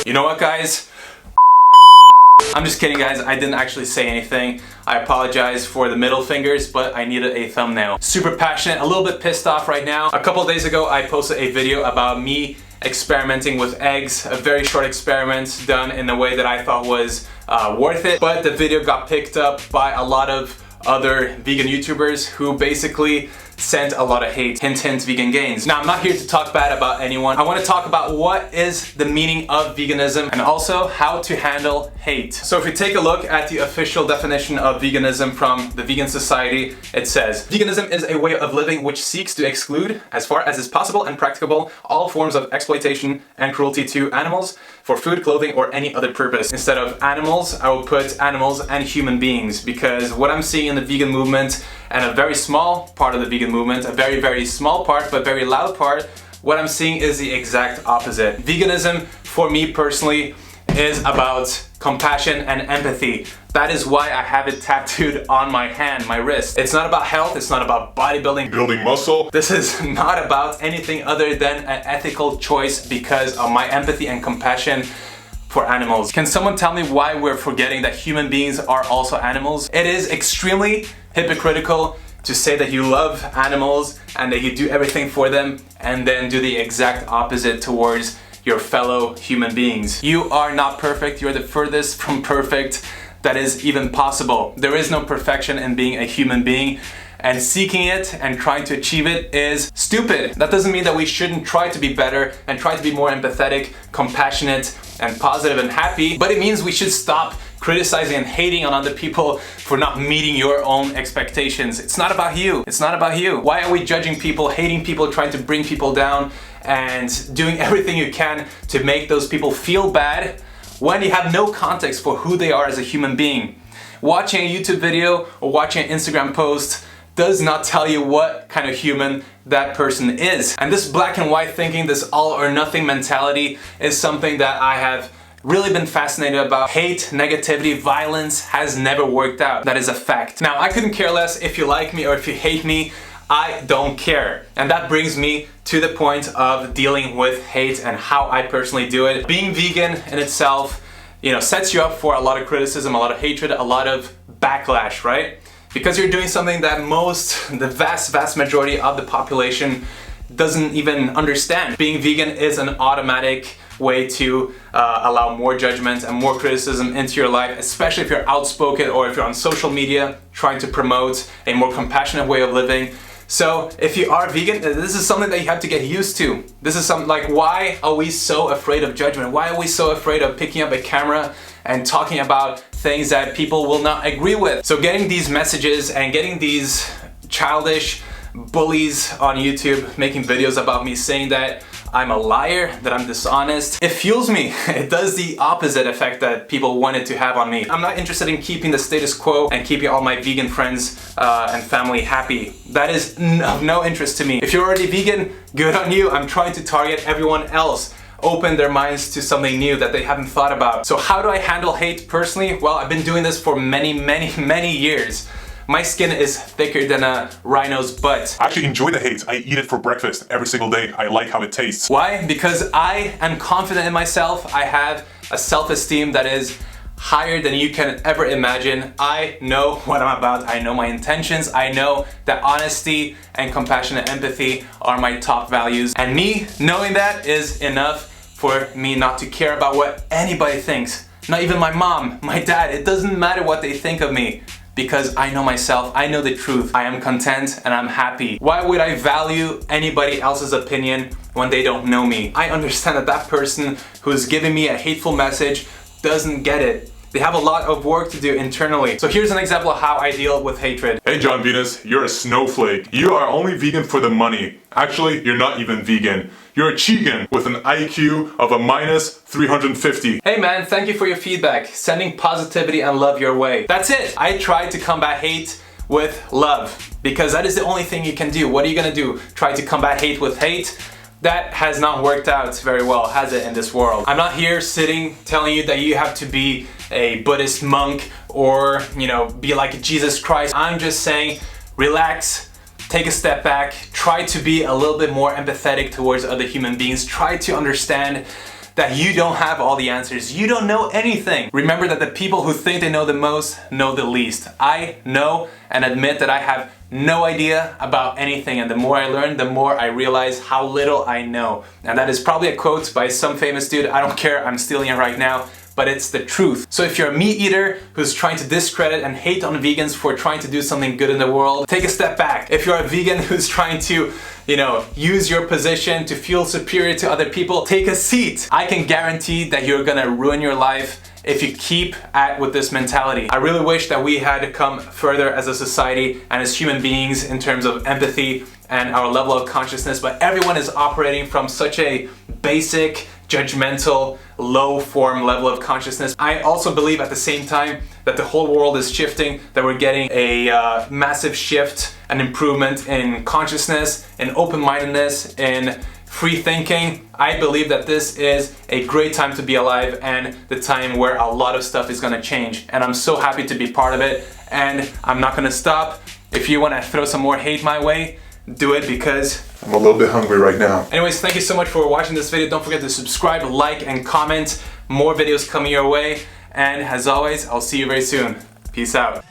You know what, guys? I'm just kidding, guys. I didn't actually say anything. I apologize for the middle fingers, but I needed a thumbnail. Super passionate, a little bit pissed off right now. A couple of days ago, I posted a video about me experimenting with eggs, a very short experiment done in a way that I thought was worth it, but the video got picked up by a lot of other vegan YouTubers who basically sent a lot of hate. Hint, hint, vegan gains. Now, I'm not here to talk bad about anyone. I want to talk about what is the meaning of veganism and also how to handle hate. So if we take a look at the official definition of veganism from the Vegan Society, it says, veganism is a way of living which seeks to exclude, as far as is possible and practicable, all forms of exploitation and cruelty to animals for food, clothing, or any other purpose. Instead of animals, I will put animals and human beings, because what I'm seeing in the vegan movement, and a very small part of the vegan movement, a very, very small part, but very loud part, what I'm seeing is the exact opposite. Veganism, for me personally, is about compassion and empathy. That is why I have it tattooed on my hand, my wrist. It's not about health, it's not about bodybuilding, building muscle. This is not about anything other than an ethical choice because of my empathy and compassion for animals. Can someone tell me why we're forgetting that human beings are also animals? It is extremely hypocritical to say that you love animals and that you do everything for them and then do the exact opposite towards your fellow human beings. You are not perfect. You're the furthest from perfect that is even possible. There is no perfection in being a human being, and seeking it and trying to achieve it is stupid. That doesn't mean that we shouldn't try to be better and try to be more empathetic, compassionate, and positive and happy, but it means we should stop criticizing and hating on other people for not meeting your own expectations. It's not about you. It's not about you. Why are we judging people, hating people, trying to bring people down, and doing everything you can to make those people feel bad when you have no context for who they are as a human being? Watching a YouTube video or watching an Instagram post does not tell you what kind of human that person is. And this black and white thinking, this all or nothing mentality is something that I have really been fascinated about. Hate, negativity, violence has never worked out. That is a fact. Now, I couldn't care less if you like me or if you hate me. I don't care. And that brings me to the point of dealing with hate and how I personally do it. Being vegan in itself, sets you up for a lot of criticism, a lot of hatred, a lot of backlash, right? Because you're doing something that the vast majority of the population doesn't even understand. Being vegan is an automatic way to allow more judgment and more criticism into your life, especially if you're outspoken or if you're on social media trying to promote a more compassionate way of living. So if you are vegan, this is something that you have to get used to. This is something like, why are we so afraid of judgment? Why are we so afraid of picking up a camera and talking about things that people will not agree with? So getting these messages and getting these childish bullies on YouTube making videos about me saying that I'm a liar, that I'm dishonest, it fuels me. It does the opposite effect that people wanted to have on me. I'm not interested in keeping the status quo and keeping all my vegan friends and family happy. That is of no interest to me. If you're already vegan, good on you. I'm trying to target everyone else. Open their minds to something new that they haven't thought about. So how do I handle hate personally? Well, I've been doing this for many years. My skin is thicker than a rhino's butt. I actually enjoy the hate. I eat it for breakfast every single day. I like how it tastes. Why? Because I am confident in myself. I have a self-esteem that is higher than you can ever imagine. I know what I'm about. I know my intentions. I know that honesty and compassion and empathy are my top values. And me knowing that is enough for me not to care about what anybody thinks. Not even my mom, my dad. It doesn't matter what they think of me. Because I know myself, I know the truth. I am content and I'm happy. Why would I value anybody else's opinion when they don't know me? I understand that that person who's giving me a hateful message doesn't get it. They have a lot of work to do internally. So here's an example of how I deal with hatred. Hey Jon Venus, you're a snowflake. You are only vegan for the money. Actually, you're not even vegan. You're a Chigan with an IQ of a minus 350. Hey man, thank you for your feedback. Sending positivity and love your way. That's it. I try to combat hate with love because that is the only thing you can do. What are you gonna do? Try to combat hate with hate? That has not worked out very well, has it, in this world? I'm not here sitting telling you that you have to be a Buddhist monk or, be like Jesus Christ. I'm just saying, relax, take a step back, try to be a little bit more empathetic towards other human beings, try to understand that you don't have all the answers. You don't know anything. Remember that the people who think they know the most know the least. I know and admit that I have no idea about anything, and the more I learn, the more I realize how little I know. And that is probably a quote by some famous dude. I don't care, I'm stealing it right now, but it's the truth. So if you're a meat eater who's trying to discredit and hate on vegans for trying to do something good in the world, take a step back. If you're a vegan who's trying to, use your position to feel superior to other people, take a seat. I can guarantee that you're gonna ruin your life if you keep with this mentality. I really wish that we had come further as a society and as human beings in terms of empathy and our level of consciousness, but everyone is operating from such a basic, judgmental, low form level of consciousness. I also believe at the same time that the whole world is shifting, that we're getting a massive shift, an improvement in consciousness, in open-mindedness, in free thinking. I believe that this is a great time to be alive and the time where a lot of stuff is gonna change. And I'm so happy to be part of it, and I'm not gonna stop. If you wanna throw some more hate my way, do it, because I'm a little bit hungry right now. Anyways, thank you so much for watching this video. Don't forget to subscribe, like, and comment. More videos coming your way. And as always, I'll see you very soon. Peace out.